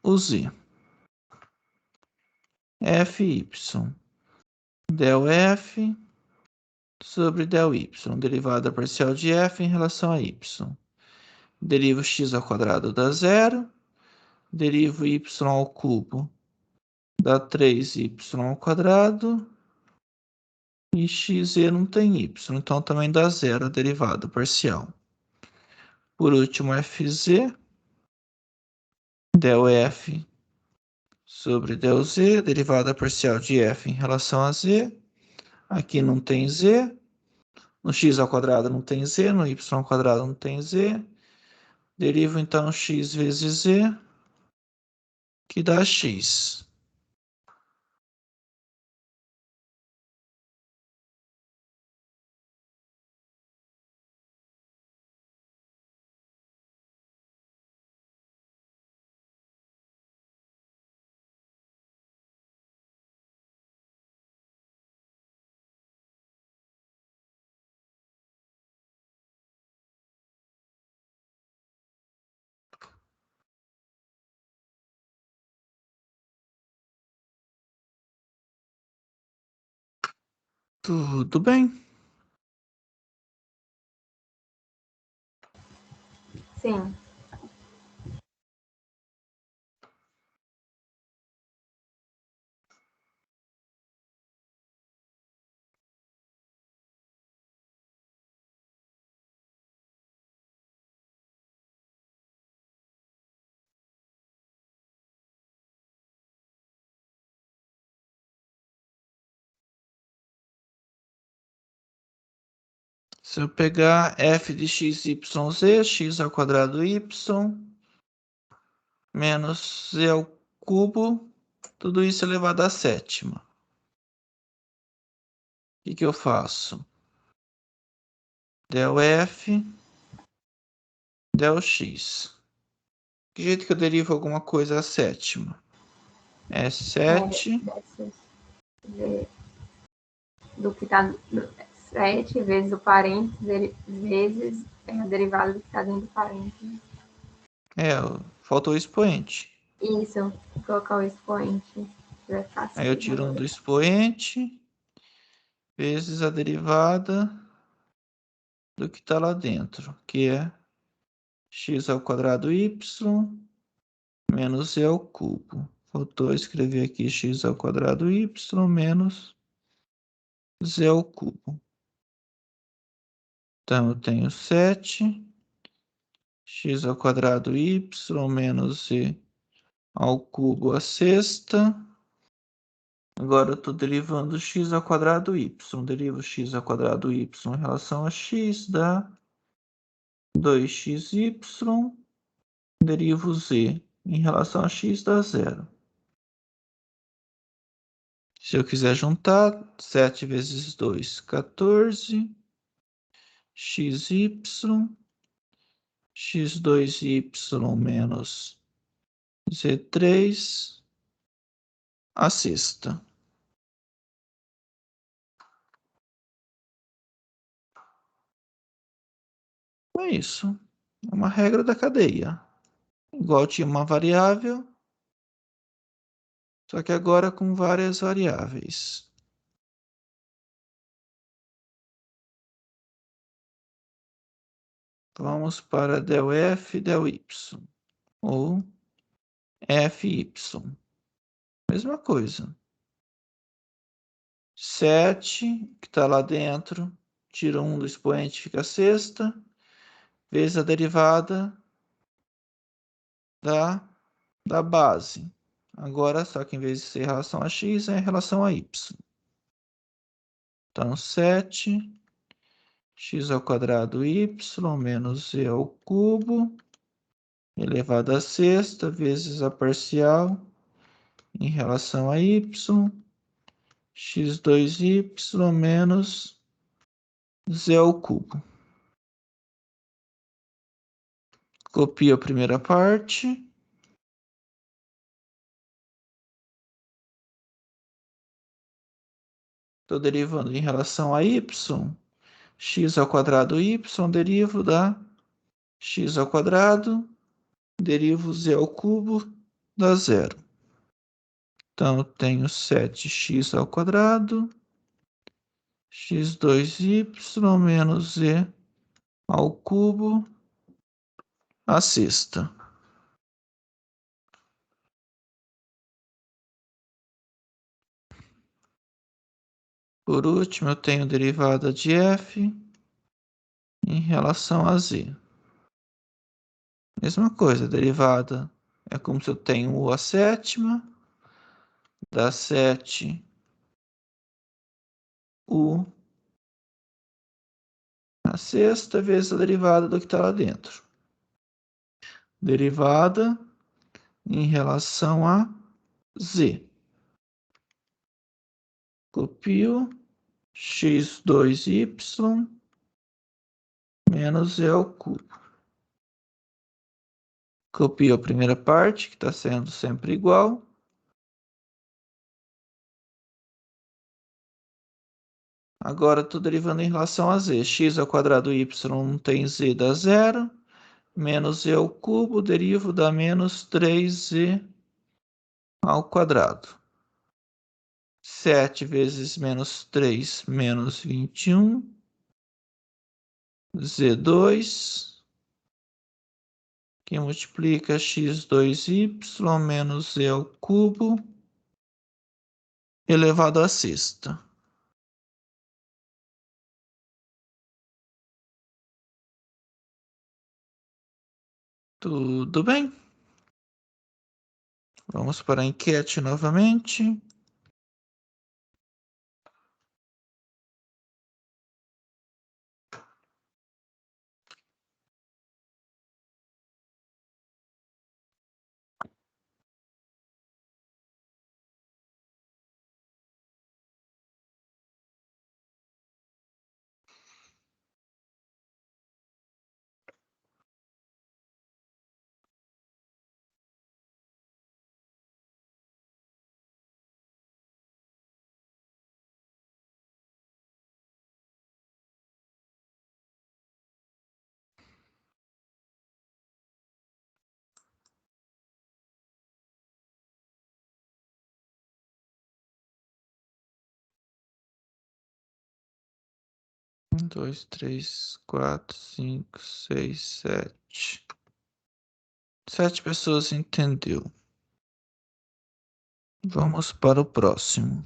o z. Fy, del f sobre del y, derivada parcial de f em relação a y. Derivo x ao quadrado dá zero, derivo y ao cubo dá 3y ao quadrado, e xz não tem y, então também dá zero a derivada parcial. Por último, fz, del f sobre del z, derivada parcial de f em relação a z. Aqui não tem z, no x ao quadrado não tem z, no y ao quadrado não tem z. Derivo então x vezes z que dá x. Tudo bem? Sim. Se eu pegar f de x, y, z, x ao quadrado y, menos z ao cubo, tudo isso elevado à sétima. O que eu faço? Del f, del x. Que jeito que eu derivo alguma coisa à sétima? É 7 Do que está 7 vezes o parênteses vezes a derivada do que está dentro do parênteses. Faltou o expoente. Isso, vou colocar o expoente. Vai ficar Aí eu assim tiro um agora. do expoente, vezes a derivada do que está lá dentro, que é x ao quadrado y menos z ao cubo. Faltou escrever aqui x ao quadrado y menos z ao cubo. Então, eu tenho 7 x ao quadrado y menos z ao cubo à sexta. Agora eu estou derivando x ao quadrado y. Derivo x ao quadrado y em relação a x, dá 2xy. Derivo z em relação a x, dá 0. Se eu quiser juntar, 7 vezes 2, 14. Xy, x2y menos z3 à sexta. É isso. É uma regra da cadeia. Igual tinha uma variável, só que agora com várias variáveis. Vamos para del f, del y, ou fy. Mesma coisa. 7, que está lá dentro, tira 1 do expoente, fica a sexta, vezes a derivada da base. Agora, só que em vez de ser em relação a x, é em relação a y. Então, 7 x ao quadrado y menos z ao cubo elevado à sexta vezes a parcial em relação a y, x2y menos z ao cubo. Copio a primeira parte. Estou derivando em relação a y. X ao quadrado y, derivo da x ao quadrado, derivo z ao cubo, dá 0. Então, eu tenho 7x ao quadrado, x2y menos z ao cubo, à sexta. Por último, eu tenho derivada de f em relação a z. Mesma coisa, derivada é como se eu tenho u à sétima, dá 7u à sexta vezes a derivada do que está lá dentro. Derivada em relação a z. Copio x2y menos z ao cubo. Copio a primeira parte, que está sendo sempre igual. Agora estou derivando em relação a z. X ao quadrado y não tem z, dá zero. Menos z ao cubo, derivo dá menos 3z ao quadrado. 7 vezes menos 3, menos 21. Z2, que multiplica x2y menos z ao cubo, elevado à sexta. Tudo bem? Vamos para a enquete novamente. Um, dois, três, quatro, cinco, seis, sete. 7 pessoas entendeu. Vamos para o próximo.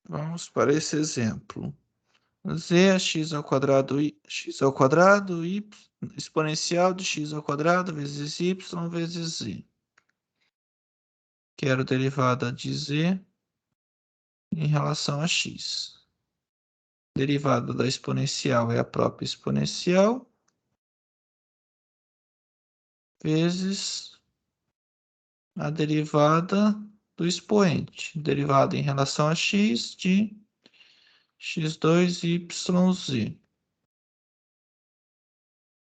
Vamos para esse exemplo. Z é x ao quadrado, y, exponencial de x ao quadrado vezes y vezes z. Quero derivada de z em relação a x. Derivada da exponencial é a própria exponencial vezes a derivada do expoente. Derivada em relação a x de x2yz.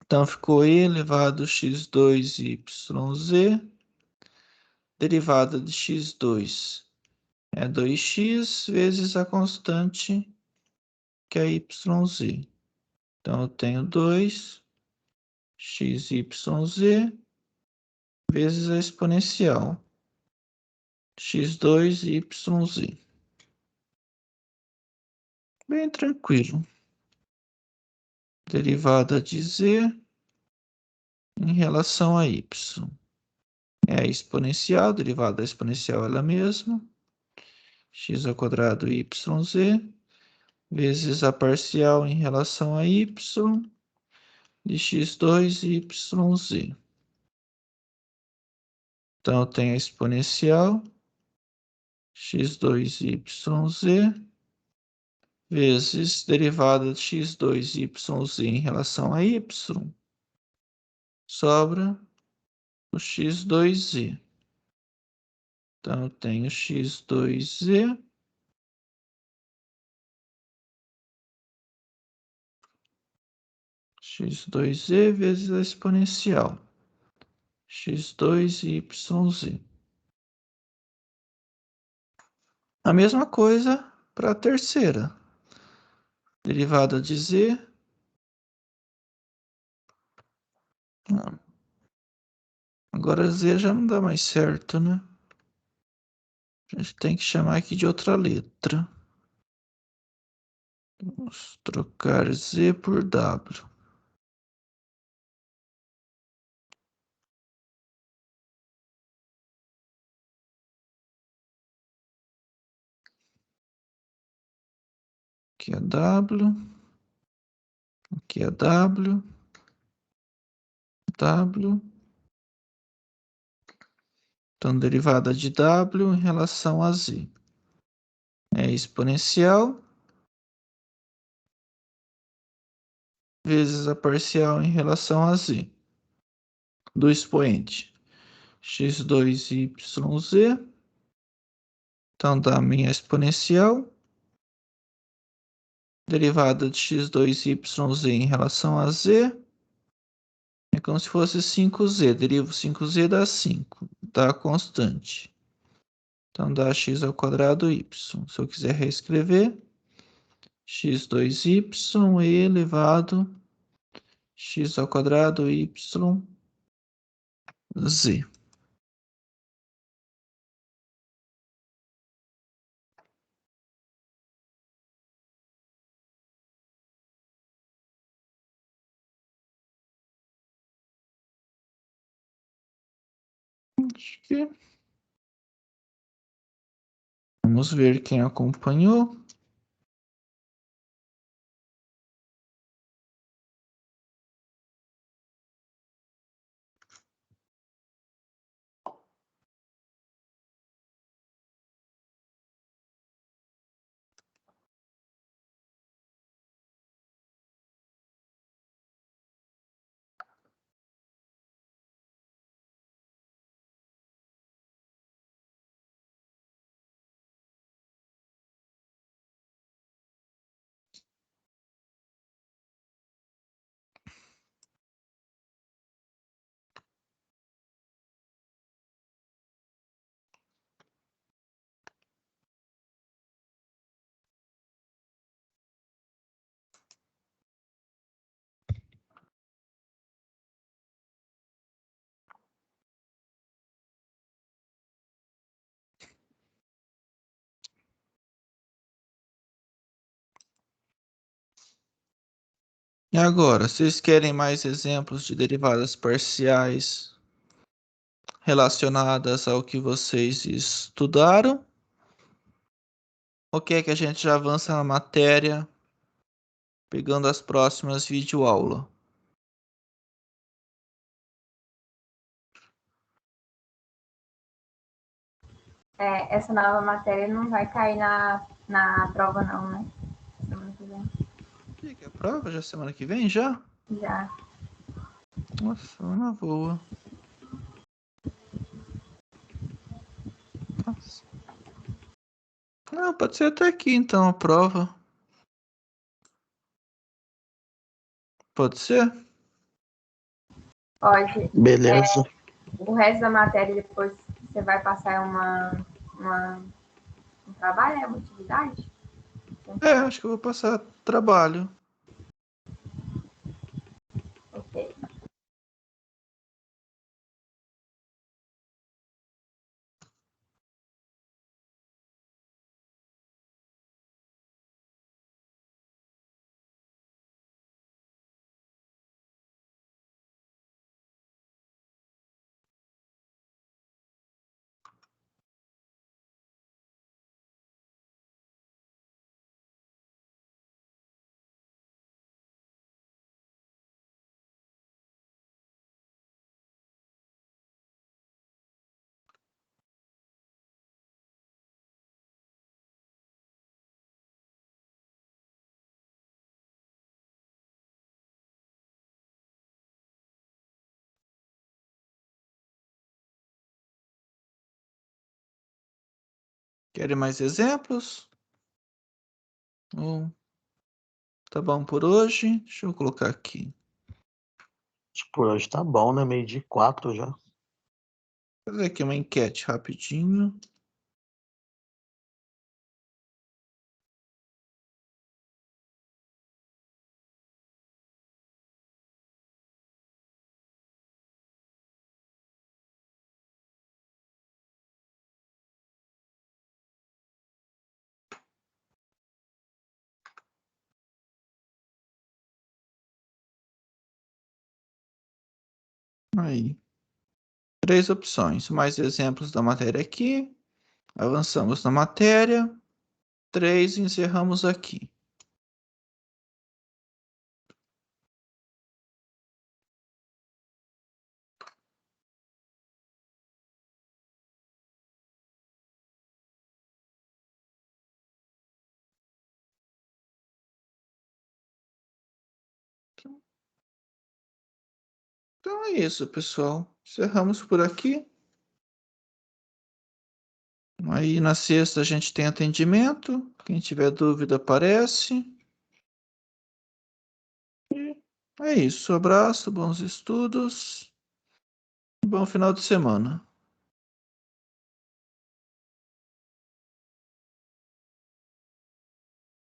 Então, ficou e elevado a x2yz. Derivada de x2 é 2x vezes a constante, que é yz. Então, eu tenho 2xyz vezes a exponencial x2yz. Bem tranquilo. Derivada de z em relação a y. É a exponencial, derivada da exponencial é ela mesma. X ao quadrado yz vezes a parcial em relação a y de x2 e yz. Então, eu tenho a exponencial x2yz vezes derivada de x2yz em relação a y, sobra o x2z. Então, eu tenho x2z x2z vezes a exponencial x2yz. A mesma coisa para a terceira. Derivada de z. Agora z já não dá mais certo, né? A gente tem que chamar aqui de outra letra. Vamos trocar z por w. Aqui é w. Aqui é w. W. Então, derivada de w em relação a z é exponencial vezes a parcial em relação a z do expoente x2yz. Então, dá a minha exponencial derivada de x2yz em relação a z é como se fosse 5z. Derivo 5z dá 5, dá constante. Então, dá x ao quadrado y. Se eu quiser reescrever, x2y elevado x ao quadrado y z. Acho que... Vamos ver quem acompanhou. E agora, vocês querem mais exemplos de derivadas parciais relacionadas ao que vocês estudaram? Ou quer que a gente já avança na matéria, pegando as próximas videoaulas? Essa nova matéria não vai cair na prova, não, né? Semana que vem. Que a prova já semana que vem, já? Já. Nossa, uma boa. Nossa. Não, pode ser até aqui, então, a prova. Pode ser? Pode. Beleza. O resto da matéria depois você vai passar um trabalho, uma atividade? Acho que eu vou passar trabalho. Ok. Querem mais exemplos? Tá bom por hoje? Deixa eu colocar aqui. Por hoje tá bom, né? 12:04 já. Vou fazer aqui uma enquete rapidinho. Aí. 3 opções. Mais exemplos da matéria aqui. Avançamos na matéria. 3, encerramos aqui. Então é isso, pessoal. Encerramos por aqui. Aí na sexta a gente tem atendimento. Quem tiver dúvida, aparece. E é isso. Abraço, bons estudos. Bom final de semana.